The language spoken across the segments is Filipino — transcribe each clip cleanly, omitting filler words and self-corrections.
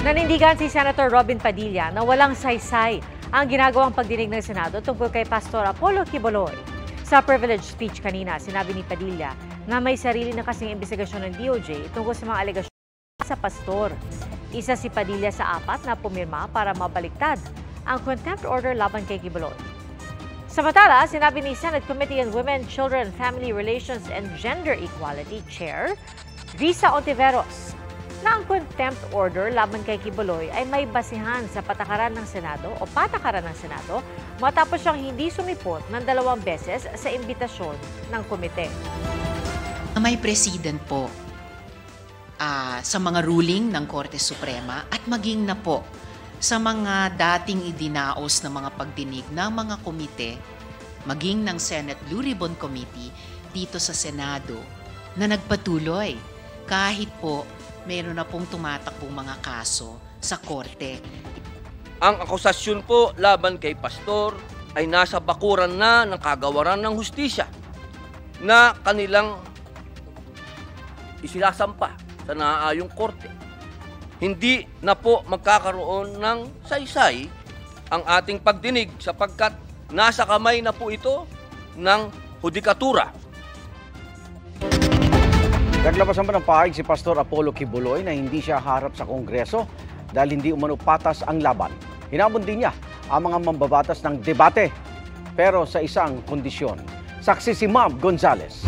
Nanindigan si Senator Robin Padilla na walang saysay ang ginagawang pagdinig ng Senado tungkol kay Pastor Apollo Quiboloy. Sa privilege speech kanina, sinabi ni Padilla na may sarili na kasing investigasyon ng DOJ tungkol sa mga alegasyon sa pastor. Isa si Padilla sa 4 na pumirma para mabaliktad ang contempt order laban kay Quiboloy. Samantala, sinabi ni Senate Committee on Women, Children, Family Relations and Gender Equality Chair Risa Ontiveros na ang contempt order laban kay Quiboloy ay may basihan sa patakaran ng Senado o patakaran ng Senado matapos siyang hindi sumipot ng 2 beses sa imbitasyon ng komite. May president po sa mga ruling ng Korte Suprema at maging na po sa mga dating idinaos na mga pagdinig ng mga komite, maging ng Senate Blue Ribbon Committee dito sa Senado na nagpatuloy kahit po meron na pong tumatakbong mga kaso sa korte. Ang akusasyon po laban kay Pastor ay nasa bakuran na ng kagawaran ng hustisya na kanilang isilasampa sa naaayong korte. Hindi na po magkakaroon ng saysay ang ating pagdinig sapagkat nasa kamay na po ito ng hudikatura. Naglabas naman ng pahayag si Pastor Apollo Quiboloy na hindi siya harap sa Kongreso dahil hindi umano patas ang laban. Hinamon din niya ang mga mambabatas ng debate pero sa isang kondisyon. Saksi si Ma'am Gonzales.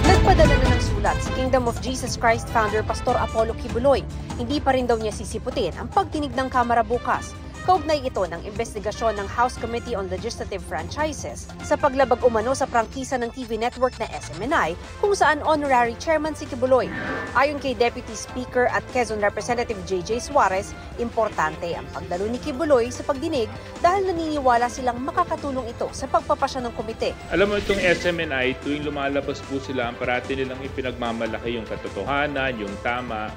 Nagpadala na ng sulat si Kingdom of Jesus Christ founder Pastor Apollo Quiboloy. Hindi pa rin daw niya sisiputin ang pagdinig ng Kamara bukas. Kaugnay ito ng investigasyon ng House Committee on Legislative Franchises sa paglabag umano sa prangkisa ng TV network na SMNI kung saan honorary chairman si Quiboloy. Ayon kay Deputy Speaker at Quezon Representative JJ Suarez, importante ang pagdalo ni Quiboloy sa pagdinig dahil naniniwala silang makakatulong ito sa pagpapasya ng komite. Alam mo itong SMNI, tuwing lumalabas po sila, ang parati nilang ipinagmamalaki yung katotohanan, yung tama.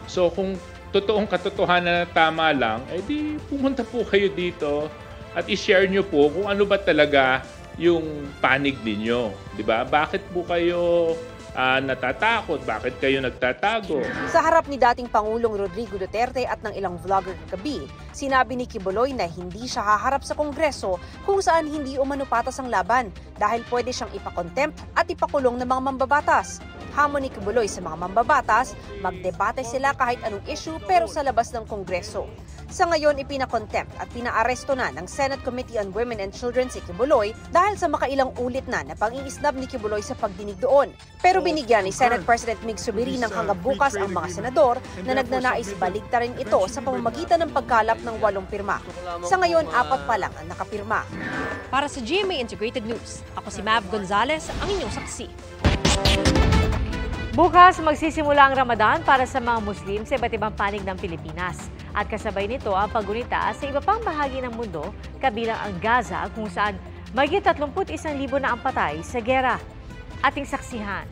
So kung totoong katotohanan na tama lang, di pumunta po kayo dito at i-share nyo po kung ano ba talaga yung panig ninyo. Diba? Bakit po kayo natatakot? Bakit kayo nagtatago? Sa harap ni dating Pangulong Rodrigo Duterte at ng ilang vlogger kagabi, sinabi ni Quiboloy na hindi siya haharap sa Kongreso kung saan hindi umano patas ang laban dahil pwede siyang ipakontempt at ipakulong ng mga mambabatas. Hamon ni Quiboloy sa mga mambabatas, magdebate sila kahit anong issue pero sa labas ng Kongreso. Sa ngayon, ipinakontempt at pinaaresto na ng Senate Committee on Women and Children si Quiboloy dahil sa makailang ulit na pang-iisnab ni Quiboloy sa pagdinig doon. Pero binigyan ni Senate President Mig Subiri ng hanggang bukas ang mga senador na nagnanais baligtarin ito sa pamamagitan ng pagkalap ng 8 pirma. Sa ngayon, 4 pa lang ang nakapirma. Para sa GMA Integrated News, ako si Mav Gonzales, ang inyong saksi. Bukas magsisimula ang Ramadan para sa mga Muslim sa iba't ibang panig ng Pilipinas. At kasabay nito ang paggunita sa iba pang bahagi ng mundo, kabilang ang Gaza kung saan mahigit 31,000 na ang patay sa gera. Ating saksihan.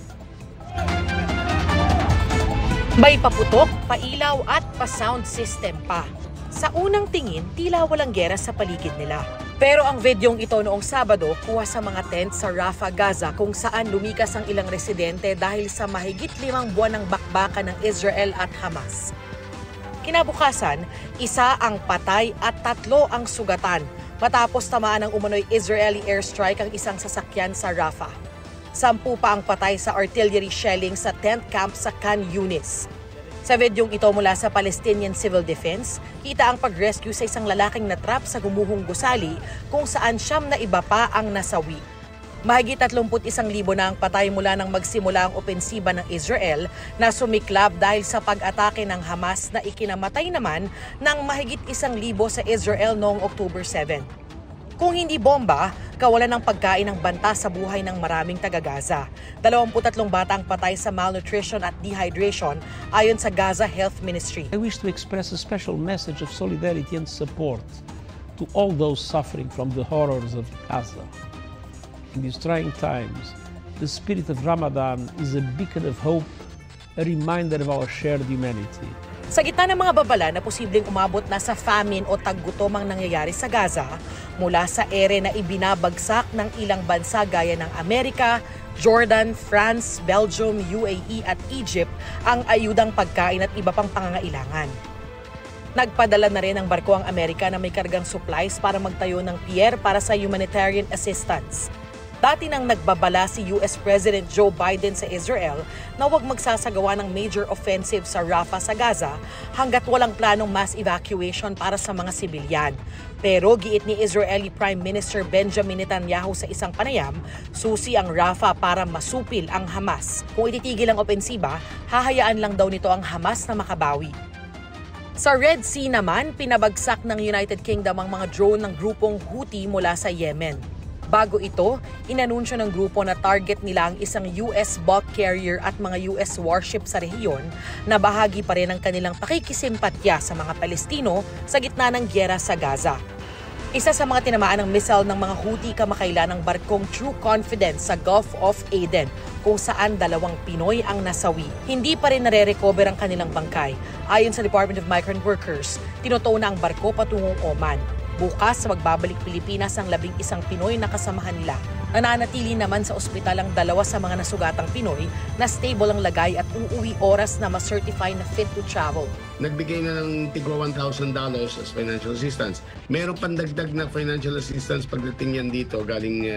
May paputok, pailaw at pa-sound system pa. Sa unang tingin, tila walang gera sa paligid nila. Pero ang videong ito noong Sabado kuha sa mga tent sa Rafah, Gaza kung saan lumikas ang ilang residente dahil sa mahigit 5 buwan ng bakbakan ng Israel at Hamas. Kinabukasan, 1 ang patay at 3 ang sugatan matapos tamaan ng umano'y Israeli airstrike ang isang sasakyan sa Rafah. 10 pa ang patay sa artillery shelling sa tent camp sa Khan Yunis. Sa videong ito mula sa Palestinian Civil Defense, kita ang pag-rescue sa isang lalaking natrap sa gumuhong gusali kung saan 9 na iba pa ang nasawi. Mahigit 31,000 na ang patay mula nang magsimula ang opensiba ng Israel na sumiklab dahil sa pag-atake ng Hamas na ikinamatay naman ng mahigit 1,000 sa Israel noong October 7. Kung hindi bomba, kawalan ng pagkain ng banta sa buhay ng maraming taga-Gaza. 23 bata ang patay sa malnutrition at dehydration ayon sa Gaza Health Ministry. I wish to express a special message of solidarity and support to all those suffering from the horrors of Gaza. In these trying times, the spirit of Ramadan is a beacon of hope, a reminder of our shared humanity. Sa gitna ng mga babala na posibleng umabot na sa famine o taggutom ang nangyayari sa Gaza, mula sa ere na ibinabagsak ng ilang bansa gaya ng Amerika, Jordan, France, Belgium, UAE at Egypt ang ayudang pagkain at iba pang pangangailangan. Nagpadala na rin ang barko ang Amerika na may kargang supplies para magtayo ng pier para sa humanitarian assistance. Dati nang nagbabala si US President Joe Biden sa Israel na huwag magsasagawa ng major offensive sa Rafah sa Gaza hanggat walang planong mass evacuation para sa mga sibilyan. Pero giit ni Israeli Prime Minister Benjamin Netanyahu sa isang panayam, susi ang Rafah para masupil ang Hamas. Kung ititigil ang opensiba, hahayaan lang daw nito ang Hamas na makabawi. Sa Red Sea naman, pinabagsak ng United Kingdom ang mga drone ng grupong Houthi mula sa Yemen. Bago ito, inanunsyo ng grupo na target nila ang isang US bulk carrier at mga US warship sa rehiyon na bahagi pa rin ng kanilang pakikisimpatya sa mga Palestino sa gitna ng gyera sa Gaza. Isa sa mga tinamaan ng missile ng mga Houthi kamakailan ng barkong True Confidence sa Gulf of Aden, kung saan 2 Pinoy ang nasawi. Hindi pa rin nare-recover ang kanilang bangkay. Ayon sa Department of Migrant Workers, tinutuon na ang barko patungong Oman. Bukas, magbabalik Pilipinas ang 11 Pinoy na kasamahan nila. Nananatili naman sa ospital ang 2 sa mga nasugatang Pinoy na stable ang lagay at uuwi oras na ma-certify na fit to travel. Nagbigay na ng tigwa $1,000 as financial assistance. Meron pandagdag na financial assistance pagdating yan dito galing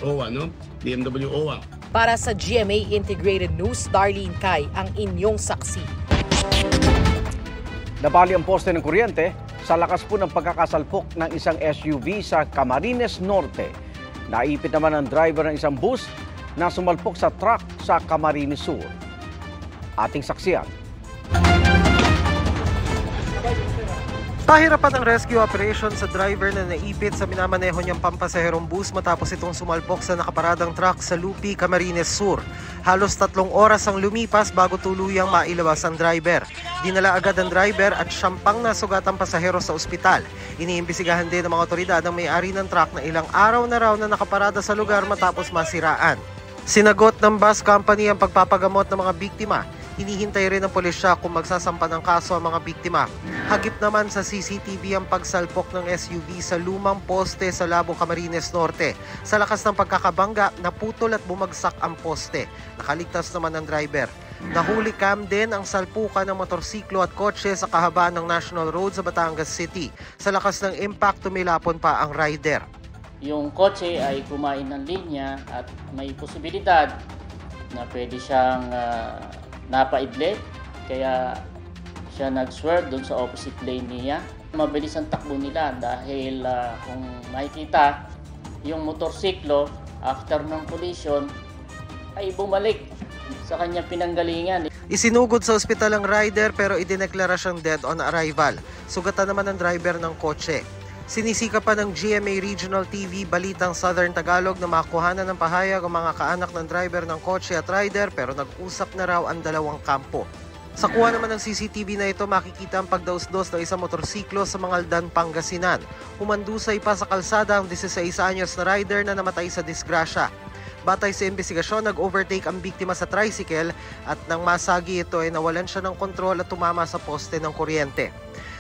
OWA, no? DMW OWA. Para sa GMA Integrated News, Darlene Kai ang inyong saksi. Nabali ang poste ng kuryente sa lakas po ng pagkakasalpok ng isang SUV sa Camarines Norte. Naipit naman ang driver ng isang bus na sumalpok sa truck sa Camarines Sur. Ating saksiyan. Pahirapan ang rescue operation sa driver na naipit sa minamaneho niyang pampasaherong bus matapos itong sumalpok sa nakaparadang truck sa Lupi, Camarines Sur. Halos 3 oras ang lumipas bago tuluyang mailabas ang driver. Dinala agad ang driver at siyang nasugatang pasahero sa ospital. Iniimbisigahan din ng mga otoridad ang may-ari ng truck na ilang araw na raw na nakaparada sa lugar matapos masiraan. Sinagot ng bus company ang pagpapagamot ng mga biktima. Hinihintay rin ng pulisya kung magsasampa ng kaso ang mga biktima. Hagip naman sa CCTV ang pagsalpok ng SUV sa lumang poste sa Labo, Camarines Norte. Sa lakas ng pagkakabangga, naputol at bumagsak ang poste. Nakaligtas naman ang driver. Nahuli cam din ang salpukan ng motorsiklo at kotse sa kahabaan ng National Road sa Batangas City. Sa lakas ng impact, tumilapon pa ang rider. Yung kotse ay kumain ng linya at may posibilidad na pwede siyang napaidlip, kaya siya nag-swerve doon sa opposite lane niya. Mabilis ang takbo nila dahil kung makikita, yung motorsiklo after ng collision ay bumalik sa kanyang pinanggalingan. Isinugod sa ospital ang rider pero idineklara siyang dead on arrival. Sugatan naman ang driver ng kotse. Sinisika pa ng GMA Regional TV Balitang Southern Tagalog na makuhanan ng pahayag ang mga kaanak ng driver ng kotse at rider pero nag-usap na raw ang 2 kampo. Sa kuha naman ng CCTV na ito, makikita ang pagdausdos ng isang motorsiklo sa Mangaldan, Pangasinan. Humandusay pa sa kalsada ang 16 anyos na rider na namatay sa disgrasya. Batay sa investigasyon, nag-overtake ang biktima sa tricycle at nang masagi ito ay nawalan siya ng kontrol at tumama sa poste ng kuryente.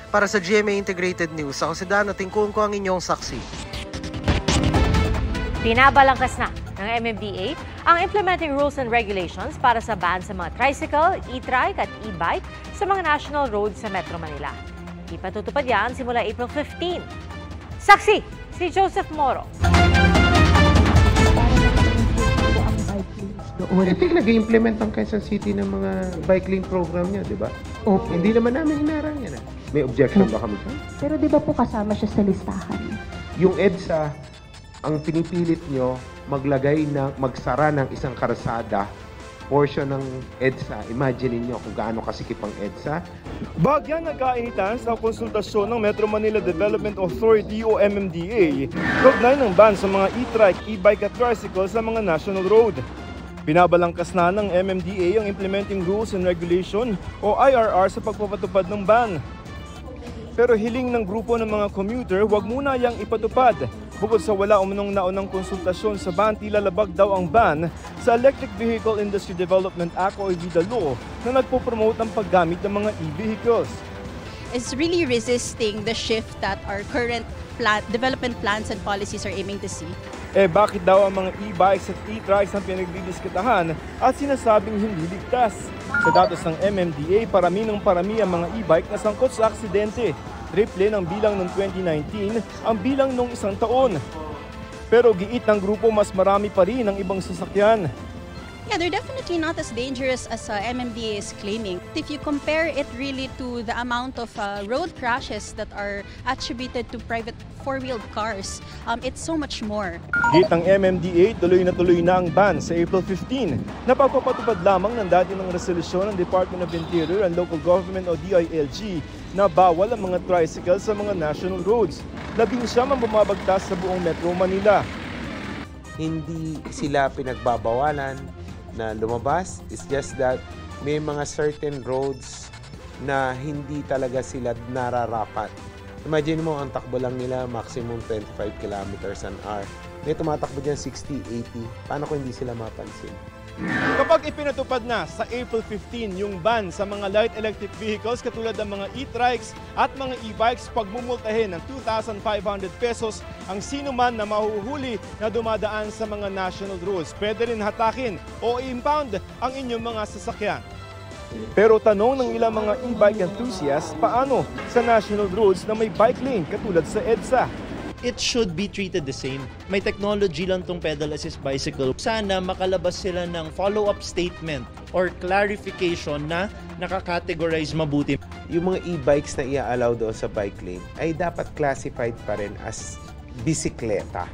Para sa GMA Integrated News, ako si Dan at tingkong ko ang inyong saksi. Pinabalangkas na ng MMDA ang implementing rules and regulations para sa ban sa mga tricycle, e-trike at e-bike sa mga national roads sa Metro Manila. Ipatutupad yan simula April 15. Saksi, si Joseph Moro. Nag-i-implement ang Quezon City ng mga bike lane program niya, di ba? Okay. Hindi naman namin hinarang yan. May objection ba kami dyan? Pero di ba po kasama siya sa listahan? Yung EDSA, ang pinipilit nyo magsara ng isang karsada, portion ng EDSA. Imagine niyo kung gaano kasikip ang EDSA. Bagyang nagkainitan sa konsultasyon ng Metro Manila Development Authority o MMDA, kaugnay ng ban sa mga e-trike, e-bike at tricycle sa mga national road. Pinabalangkas na ng MMDA ang Implementing Rules and Regulation o IRR sa pagpapatupad ng ban. Pero hiling ng grupo ng mga commuter, huwag muna yang ipatupad. Bukod sa wala umunong naunang konsultasyon sa ban, tila labag daw ang ban sa Electric Vehicle Industry Development Act o EVIDA Law na nagpo-promote ng paggamit ng mga e-vehicles. It's really resisting the shift that our current development plans and policies are aiming to see. Bakit daw ang mga e-bikes at e-trikes ang pinagdidiskitahan at sinasabing hindi ligtas? Sa datos ng MMDA, parami ang mga e-bike na sangkot sa aksidente. Triple ng bilang noong 2019 ang bilang noong isang taon. Pero giit ng grupo, mas marami pa rin ang ibang sasakyan. Yeah, they're definitely not as dangerous as MMDA is claiming. If you compare it really to the amount of road crashes that are attributed to private four-wheeled cars, it's so much more. Git ng MMDA, tuloy na ang ban sa April 15 na pagpapatupad lamang ng dati ng resolusyon ng Department of Interior and Local Government o DILG na bawal ang mga tricycle sa mga national roads. 11 ang bumabagtas sa buong Metro Manila. Hindi sila pinagbabawalan na lumabas. It's just that may mga certain roads na hindi talaga sila nararapat. Imagine mo, ang takbo lang nila maximum 25 kilometers an hour. May tumatakbo dyan 60, 80. Paano kung hindi sila mapansin? Kapag ipinatupad na sa April 15 yung ban sa mga light electric vehicles katulad ng mga e-trikes at mga e-bikes, pagmumultahin ng 2,500 pesos ang sino man na mahuhuli na dumadaan sa mga national roads. Pwede rin hatakin o i-impound ang inyong mga sasakyan. Pero tanong ng ilang mga e-bike enthusiasts, paano sa national roads na may bike lane katulad sa EDSA? It should be treated the same. May technology lang tong pedal assist bicycle. Sana makalabas sila ng follow-up statement or clarification na nakakategorize mabuti. Yung mga e-bikes na i-allow doon sa bike lane ay dapat classified pa rin as bisikleta,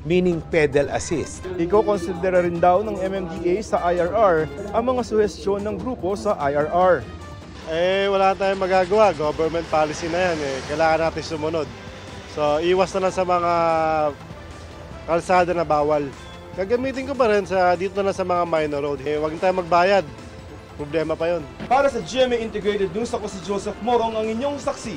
meaning pedal assist. Iko-considera rin daw ng MMDA sa IRR ang mga suhestyon ng grupo sa IRR. Wala tayong magagawa. Government policy na yan. Kailangan natin sumunod. So, iwas na lang sa mga kalsada na bawal. Gagamitin ko pa rin dito na sa mga minor road. Huwag na tayo magbayad. Problema pa yun. Para sa GMA Integrated News, ako si Joseph Morong, ang inyong saksi.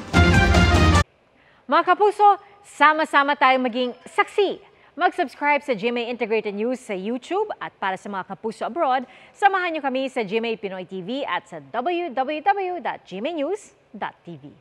Mga kapuso, sama-sama tayong maging saksi. Mag-subscribe sa GMA Integrated News sa YouTube at para sa mga kapuso abroad, samahan niyo kami sa GMA Pinoy TV at sa www.gmanews.tv.